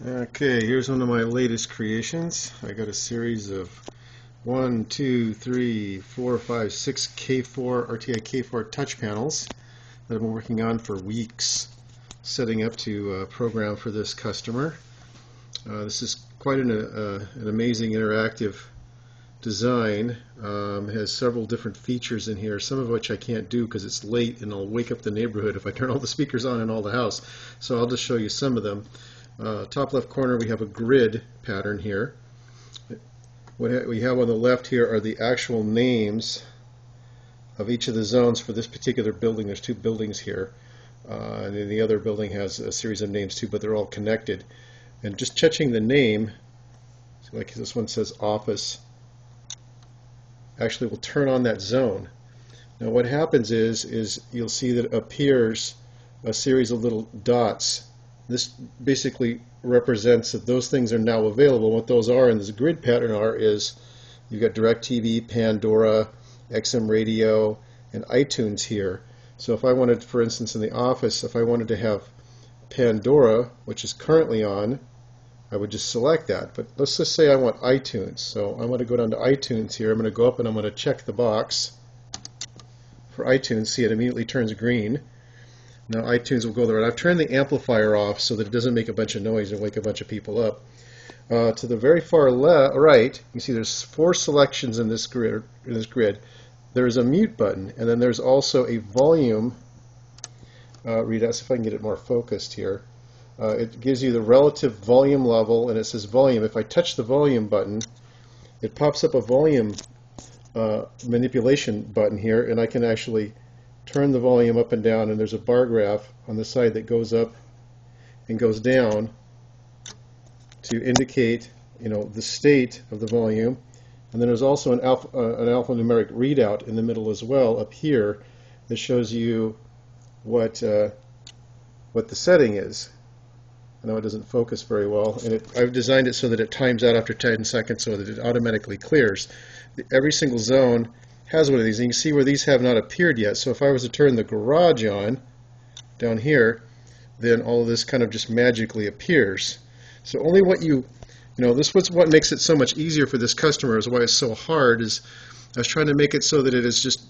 Okay, here's one of my latest creations. I got a series of 1, 2, 3, 4, 5, 6 K4 RTI K4 touch panels that I've been working on for weeks, setting up to program for this customer. This is quite an amazing interactive design. It has several different features in here, some of which I can't do because it's late and I'll wake up the neighborhood if I turn all the speakers on in all the house. So I'll just show you some of them. Top left corner we have a grid pattern here. What we have on the left here are the actual names of each of the zones for this particular building. There's two buildings here, and then the other building has a series of names too, but they're all connected. And just touching the name, so like this one says office, actually will turn on that zone. Now what happens is you'll see that it appears a series of little dots. This basically represents that those things are now available. What those are in this grid pattern is you've got DirecTV, Pandora, XM Radio, and iTunes here. So if I wanted, for instance, in the office, if I wanted to have Pandora, which is currently on, I would just select that. But let's just say I want iTunes. So I'm going to go down to iTunes here. I'm going to go up and I'm going to check the box for iTunes. See, it immediately turns green. Now iTunes will go there. And I've turned the amplifier off so that it doesn't make a bunch of noise and wake a bunch of people up. To the very far right, you see there's 4 selections in this grid. There's a mute button, and then there's also a volume readout. See if I can get it more focused here. It gives you the relative volume level, and it says volume. If I touch the volume button, it pops up a volume manipulation button here, and I can actually turn the volume up and down, and there's a bar graph on the side that goes up and goes down to indicate, the state of the volume. And then there's also an alphanumeric readout in the middle as well up here that shows you what the setting is. I know it doesn't focus very well, and I've designed it so that it times out after 10 seconds so that it automatically clears. Every single zone has one of these, and you can see where these have not appeared yet. So if I was to turn the garage on down here, then all of this kind of just magically appears. So only what this was what makes it so much easier for this customer, is why it's so hard, is I was trying to make it so that it is just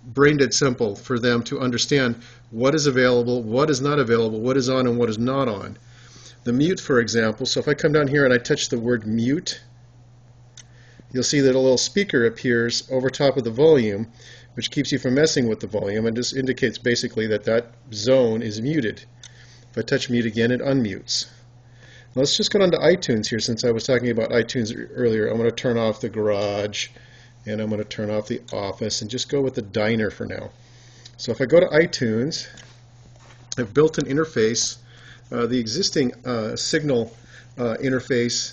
brain dead simple for them to understand what is available, what is not available, what is on and what is not on. The mute, for example, so if I come down here and I touch the word mute, you'll see that a little speaker appears over top of the volume, which keeps you from messing with the volume and just indicates basically that that zone is muted. If I touch mute again, it unmutes. Now let's just go down to iTunes here, since I was talking about iTunes earlier. I'm going to turn off the garage, and I'm going to turn off the office, and just go with the diner for now. So if I go to iTunes, I've built an interface. The existing signal interface,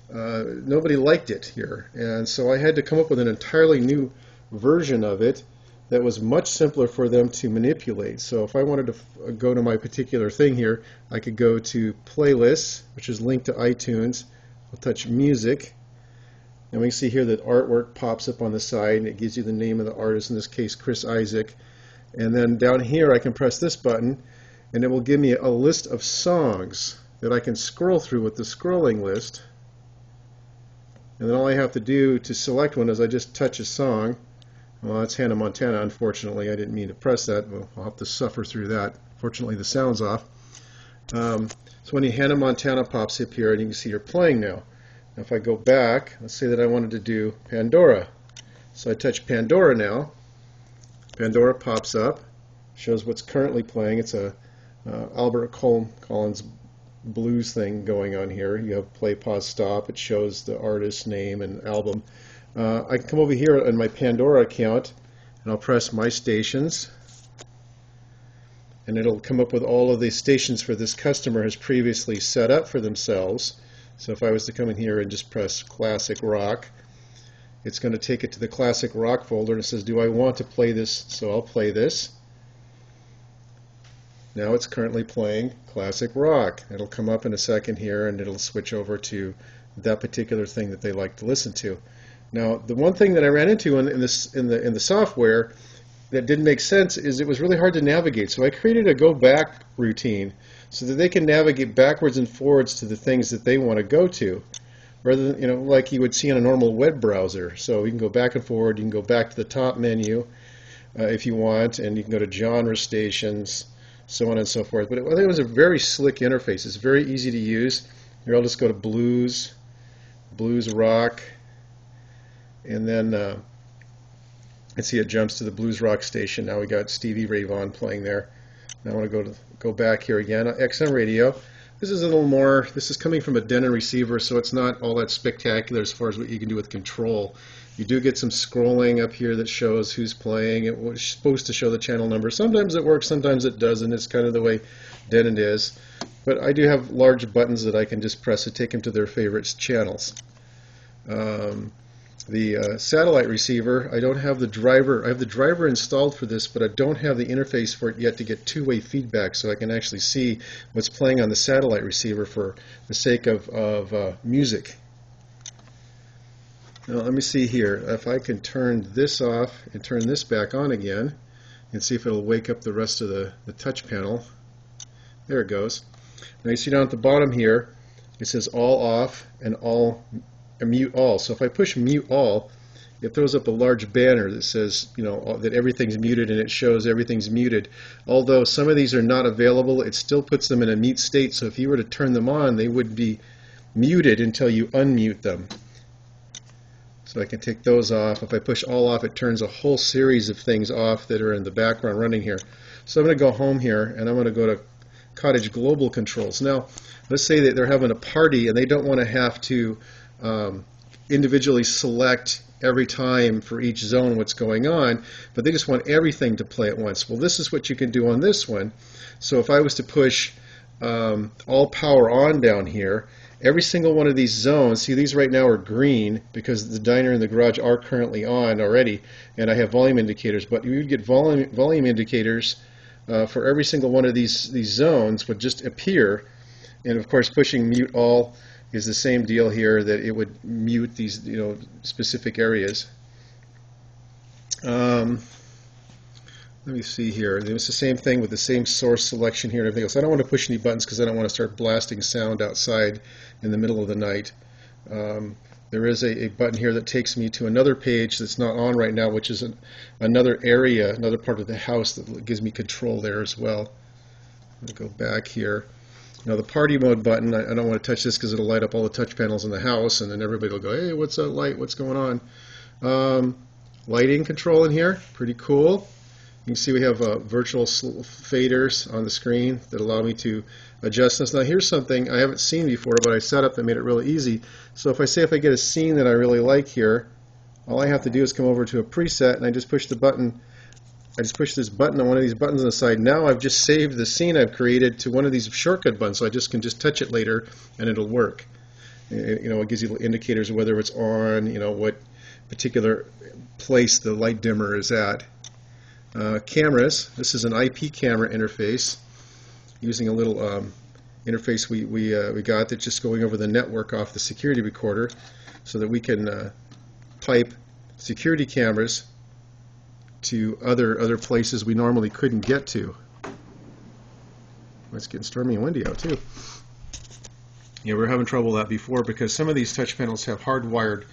nobody liked it here, and so I had to come up with an entirely new version of it that was much simpler for them to manipulate. So if I wanted to go to my particular thing here, I could go to playlists, which is linked to iTunes. I'll touch music, and we can see here that artwork pops up on the side, and it gives you the name of the artist, in this case Chris Isaac. And then down here I can press this button, and it will give me a list of songs that I can scroll through with the scrolling list. And then all I have to do to select one is I just touch a song. Well, that's Hannah Montana, unfortunately. I didn't mean to press that. Well, I'll have to suffer through that. Fortunately, the sound's off. So when Hannah Montana pops up here, and you can see you're playing now. Now if I go back, let's say that I wanted to do Pandora. So I touch Pandora now. Pandora pops up, shows what's currently playing. It's a Albert Collins blues thing going on here. You have play, pause, stop. It shows the artist's name and album. I can come over here on my Pandora account, and I'll press My Stations, and it'll come up with all of the stations for this customer has previously set up for themselves. So if I was to come in here and just press Classic Rock, it's going to take it to the Classic Rock folder, and it says, do I want to play this? So I'll play this. Now it's currently playing Classic Rock. It'll come up in a second here, and it'll switch over to that particular thing that they like to listen to. Now, the one thing that I ran into in the software that didn't make sense is it was really hard to navigate. So I created a go back routine so that they can navigate backwards and forwards to the things that they want to go to, rather than, like you would see on a normal web browser. So you can go back and forward. You can go back to the top menu if you want, and you can go to genre stations, so on and so forth. But I think it was a very slick interface. It's very easy to use. Here, I'll just go to blues rock, and then see it jumps to the blues rock station. Now we got Stevie Ray Vaughan playing there. Now I want to go back here again. XM radio. This is a little more. This is coming from a Denon receiver, so it's not all that spectacular as far as what you can do with control. You do get some scrolling up here that shows who's playing. It was supposed to show the channel number. Sometimes it works, sometimes it doesn't. It's kind of the way Denon is. But I do have large buttons that I can just press to take them to their favorite channels. The satellite receiver, I don't have the driver. I have the driver installed for this, but I don't have the interface for it yet to get two-way feedback, so I can actually see what's playing on the satellite receiver for the sake of music. Now let me see here. If I can turn this off and turn this back on again, and see if it'll wake up the rest of the touch panel. There it goes. Now you see down at the bottom here, it says all off and all. Mute all. So if I push mute all, it throws up a large banner that says, that everything's muted, and it shows everything's muted. Although some of these are not available, it still puts them in a mute state. So if you were to turn them on, they would be muted until you unmute them. So I can take those off. If I push all off, it turns a whole series of things off that are in the background running here. So I'm going to go home here, and I'm going to go to Cottage Global Controls. Now, let's say that they're having a party and they don't want to have to individually select every time for each zone what's going on, but they just want everything to play at once. Well, this is what you can do on this one. So if I was to push all power on down here, every single one of these zones, see these right now are green because the diner and the garage are currently on already, and I have volume indicators, but you would get volume indicators for every single one of these zones would just appear. And of course pushing mute all is the same deal here, that it would mute these specific areas. Let me see here. It's the same thing with the same source selection here and everything else. I don't want to push any buttons because I don't want to start blasting sound outside in the middle of the night. There is a button here that takes me to another page that's not on right now, which is another area, another part of the house that gives me control there as well. I'm going to go back here. Now the party mode button, I don't want to touch this because it'll light up all the touch panels in the house, and then everybody will go, hey, what's that light? What's going on? Lighting control in here, pretty cool. You can see we have virtual faders on the screen that allow me to adjust this. Now here's something I haven't seen before, but I set up that made it really easy. So if I get a scene that I really like here, all I have to do is come over to a preset, and I just push the button. I just push this button on one of these buttons on the side. Now I've just saved the scene I've created to one of these shortcut buttons, so I can just touch it later and it'll work. It gives you indicators of whether it's on, what particular place the light dimmer is at. Cameras. This is an IP camera interface using a little interface we got that's just going over the network off the security recorder, so that we can pipe security cameras to other places we normally couldn't get to. It's getting stormy and windy out too. Yeah, we were having trouble with that before because some of these touch panels have hardwired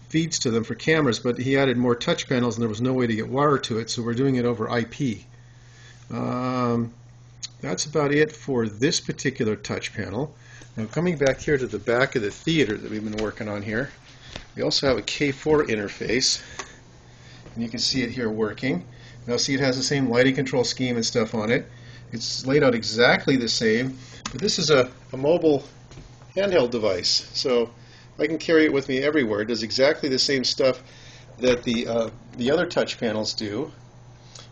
feeds to them for cameras, but he added more touch panels and there was no way to get wire to it, so we're doing it over IP. That's about it for this particular touch panel. Now coming back here to the back of the theater that we've been working on here, we also have a K4 interface. And you can see it here working. Now see, it has the same lighting control scheme and stuff on it. It's laid out exactly the same, but this is a mobile handheld device, so I can carry it with me everywhere. It does exactly the same stuff that the other touch panels do.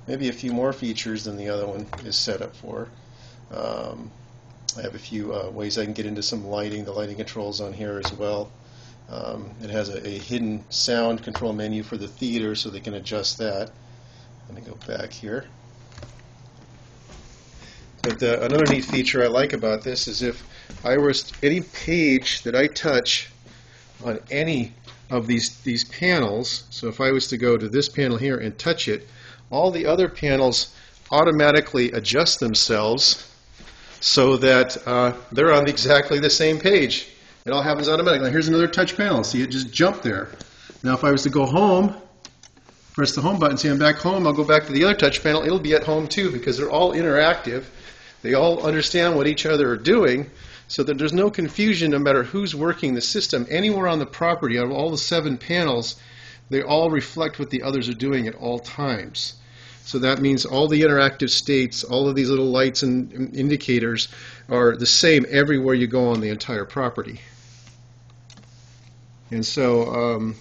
Maybe a few more features than the other one is set up for. I have a few ways I can get into some lighting. The lighting controls on here as well. It has a hidden sound control menu for the theater, so they can adjust that. I'm going to go back here. But another neat feature I like about this is if I was any page that I touch on any of these panels, so if I was to go to this panel here and touch it, all the other panels automatically adjust themselves so that they're on exactly the same page. It all happens automatically. Now here's another touch panel. See, it just jumped there. Now if I was to go home, press the home button, see I'm back home, I'll go back to the other touch panel, it'll be at home too, because they're all interactive. They all understand what each other are doing, so that there's no confusion no matter who's working the system. Anywhere on the property, out of all the 7 panels, they all reflect what the others are doing at all times. So that means all the interactive states, all of these little lights and indicators are the same everywhere you go on the entire property. And so, I don't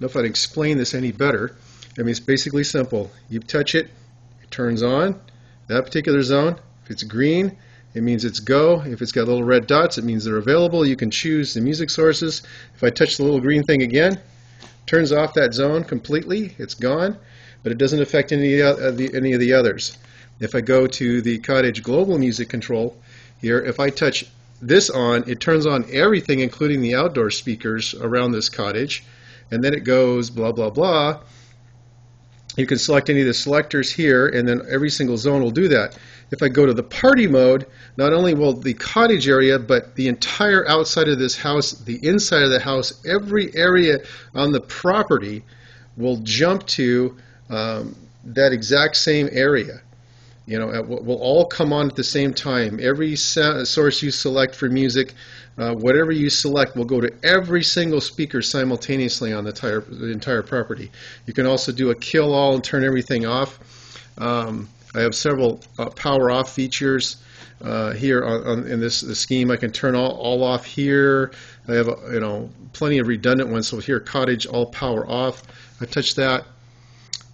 know if I'd explain this any better. I mean, it's basically simple. You touch it, it turns on that particular zone. If it's green, it means it's go. If it's got little red dots, it means they're available. You can choose the music sources. If I touch the little green thing again, turns off that zone completely. It's gone, but it doesn't affect any of the others. If I go to the cottage global music control here, if I touch this on, it turns on everything, including the outdoor speakers around this cottage, and then it goes blah, blah, blah. You can select any of the selectors here, and then every single zone will do that. If I go to the party mode, not only will the cottage area, but the entire outside of this house, the inside of the house, every area on the property will jump to that exact same area. You know, will all come on at the same time. Every source you select for music, whatever you select, will go to every single speaker simultaneously on the entire property. You can also do a kill all and turn everything off. I have several power off features here in this scheme. I can turn all off here. I have plenty of redundant ones. So here, cottage all power off. I touch that,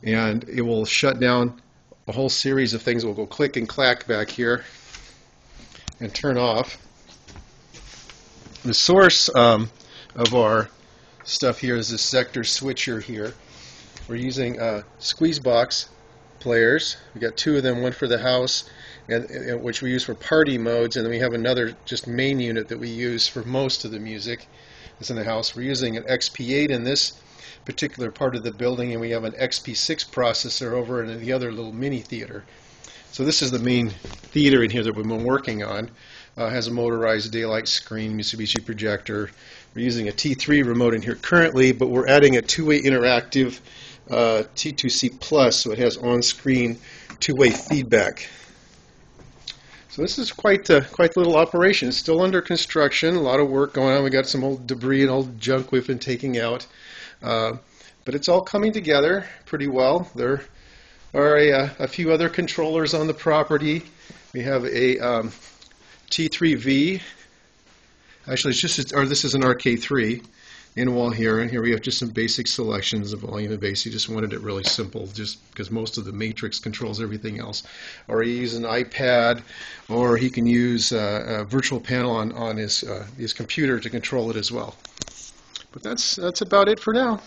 and it will shut down a whole series of things. Will go click and clack back here and turn off. The source of our stuff here is this sector switcher here. We're using squeeze box players. We got 2 of them, one for the house, and which we use for party modes, and then we have another just main unit that we use for most of the music that's in the house. We're using an XP8 in this particular part of the building, and we have an XP6 processor over in the other little mini theater. So this is the main theater in here that we've been working on. Has a motorized daylight screen, Mitsubishi projector. We're using a T3 remote in here currently, but we're adding a 2-way interactive T2C Plus, so it has on-screen 2-way feedback. So this is quite a little operation. It's still under construction, a lot of work going on. We got some old debris and old junk we've been taking out. But it's all coming together pretty well. There are a few other controllers on the property. We have a T3V. Actually, this is an RK3 in wall here, and here we have just some basic selections of volume and bass. He just wanted it really simple, just because most of the matrix controls everything else. Or he uses an iPad, or he can use a virtual panel on his computer to control it as well. But that's about it for now.